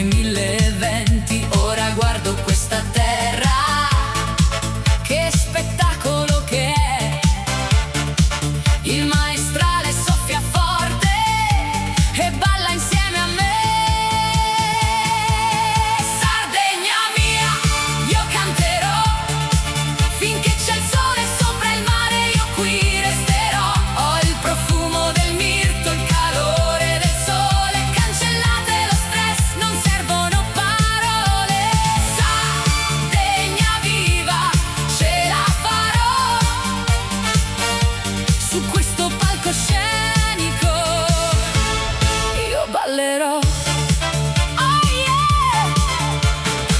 mille eventi. Ora guardo questa terra, che spettacolo che è. Il maestrale soffia forte e balla insieme a me. Sardegna mia, io canterò finché c'è il sole sopra il mare, io qui resterò. Ho il profumo del mirto, il calore del sole. Cancellate lo stress, non servono parole. Sardegna viva, ce la farò su questo palcoscenico. Io ballerò. Oh yeah!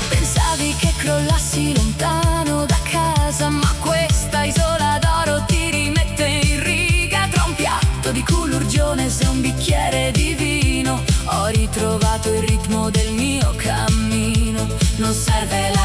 Pensavi che crollassi lontano da casa, ma questa isola d'oro ti rimette in riga. Tra un piatto di culurgiones e un bicchiere di vino ho ritrovato il ritmo del mio cammino. Non serve la